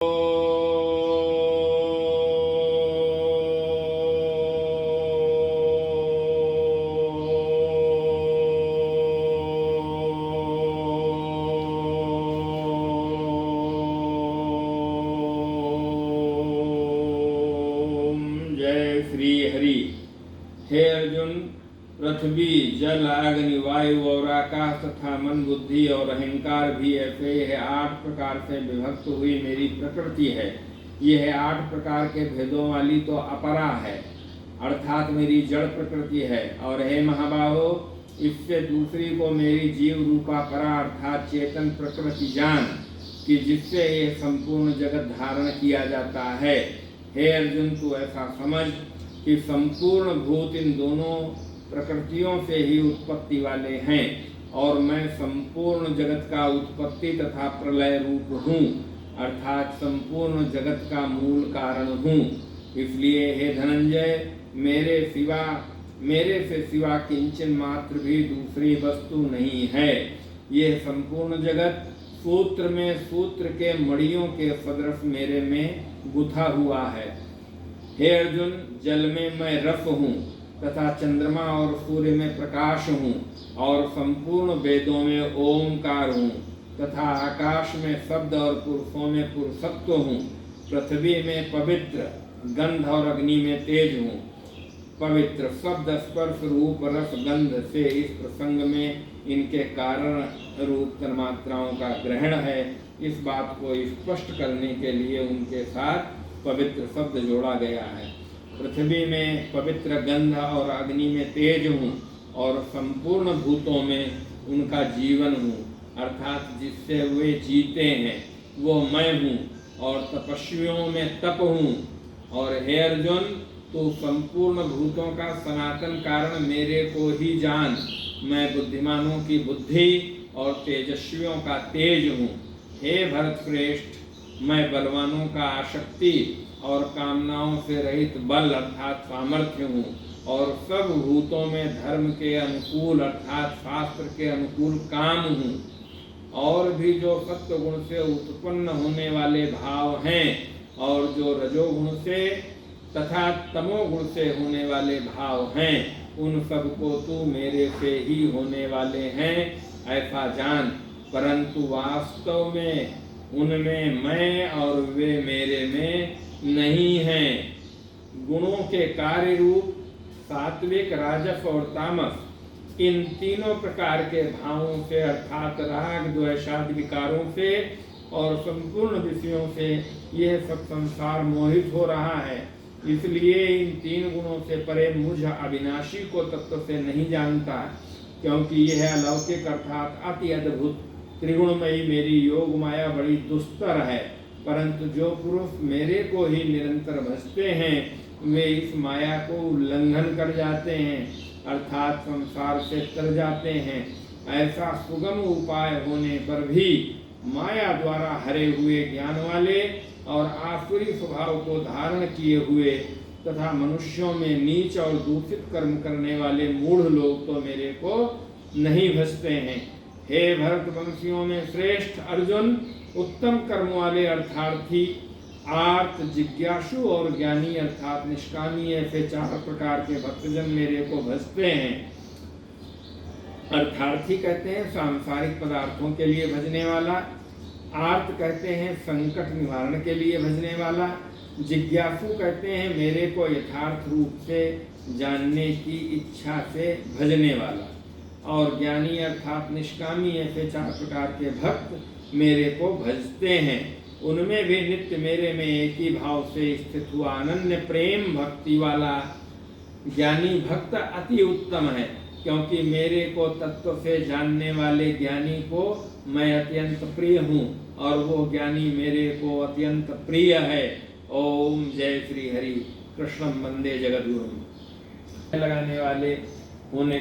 हे अर्जुन, पृथ्वी, जल, अग्नि, वायु और आकाश तथा मन, बुद्धि और अहंकार भी ऐसे है 8 प्रकार से विभक्त हुई मेरी प्रकृति है। यह 8 प्रकार के भेदों वाली तो अपरा है, अर्थात मेरी जड़ प्रकृति है। और हे महाबाहो, इससे दूसरी को मेरी जीव रूपा परा अर्थात चेतन प्रकृति जान कि जिससे यह संपूर्ण जगत धारण किया जाता है। हे अर्जुन, तू ऐसा समझ कि संपूर्ण भूत इन दोनों प्रकृतियों से ही उत्पत्ति वाले हैं और मैं संपूर्ण जगत का उत्पत्ति तथा प्रलय रूप हूँ, अर्थात संपूर्ण जगत का मूल कारण हूँ। इसलिए हे धनंजय, मेरे से सिवा किंचन मात्र भी दूसरी वस्तु नहीं है। यह संपूर्ण जगत सूत्र में सूत्र के मणियों के सदृश मेरे में गुथा हुआ है। हे अर्जुन, जल में मैं रस हूँ तथा चंद्रमा और सूर्य में प्रकाश हूँ और संपूर्ण वेदों में ओमकार हूँ तथा आकाश में शब्द और पुरुषों में पुरुषत्व हूँ। पृथ्वी में पवित्र, गंध और अग्नि में तेज हूँ। पवित्र शब्द, स्पर्श, रूप, रस, गंध से इस प्रसंग में इनके कारण रूप तन्मात्राओं का ग्रहण है। इस बात को स्पष्ट करने के लिए उनके साथ पवित्र शब्द जोड़ा गया है। पृथ्वी में पवित्र, गंध और अग्नि में तेज हूँ और संपूर्ण भूतों में उनका जीवन हूँ, अर्थात जिससे वे जीते हैं वो मैं हूँ और तपस्वियों में तप हूँ। और हे अर्जुन, तो संपूर्ण भूतों का सनातन कारण मेरे को ही जान। मैं बुद्धिमानों की बुद्धि और तेजस्वियों का तेज हूँ। हे भरत श्रेष्ठ, मैं बलवानों का आशक्ति और कामनाओं से रहित बल अर्थात सामर्थ्य हूँ और सब भूतों में धर्म के अनुकूल अर्थात शास्त्र के अनुकूल काम हूँ। और भी जो सत्व गुण से उत्पन्न होने वाले भाव हैं और जो रजोगुण से तथा तमोगुण से होने वाले भाव हैं, उन सब को तू मेरे से ही होने वाले हैं ऐसा जान। परंतु वास्तव में उनमें मैं और वे मेरे में नहीं हैं। गुणों के कार्य रूप सात्विक, राजस और तामस, इन तीनों प्रकार के भावों से अर्थात राग, द्वेष आदि विकारों से और संपूर्ण विषयों से यह सब संसार मोहित हो रहा है। इसलिए इन 3 गुणों से परे मुझ अविनाशी को तत्व से नहीं जानता, क्योंकि यह अलौकिक अर्थात अति अद्भुत त्रिगुणमयी मेरी योग माया बड़ी दुस्तर है। परंतु जो पुरुष मेरे को ही निरंतर भजते हैं वे इस माया को उल्लंघन कर जाते हैं, अर्थात संसार से तर जाते हैं। ऐसा सुगम उपाय होने पर भी माया द्वारा हरे हुए ज्ञान वाले और आसुरी स्वभाव को धारण किए हुए तथा मनुष्यों में नीच और दूषित कर्म करने वाले मूढ़ लोग तो मेरे को नहीं भजते हैं। हे भरत वंशियों में श्रेष्ठ अर्जुन, उत्तम कर्म वाले अर्थार्थी, आर्त, जिज्ञासु और ज्ञानी अर्थात निष्कामी ऐसे 4 प्रकार के भक्तजन मेरे को भजते हैं। अर्थार्थी कहते हैं सांसारिक पदार्थों के लिए भजने वाला, आर्त कहते हैं संकट निवारण के लिए भजने वाला, जिज्ञासु कहते हैं मेरे को यथार्थ रूप से जानने की इच्छा से भजने वाला, और ज्ञानी अर्थात निष्कामी ऐसे 4 प्रकार के भक्त मेरे को भजते हैं। उनमें भी नित्य मेरे में एक ही भाव से स्थित हुआ अनन्य प्रेम भक्ति वाला ज्ञानी भक्त अति उत्तम है, क्योंकि मेरे को तत्व से जानने वाले ज्ञानी को मैं अत्यंत प्रिय हूँ और वो ज्ञानी मेरे को अत्यंत प्रिय है। ओम जय श्री हरि। कृष्णं वंदे जगद्गुरुम्। लगाने वाले होने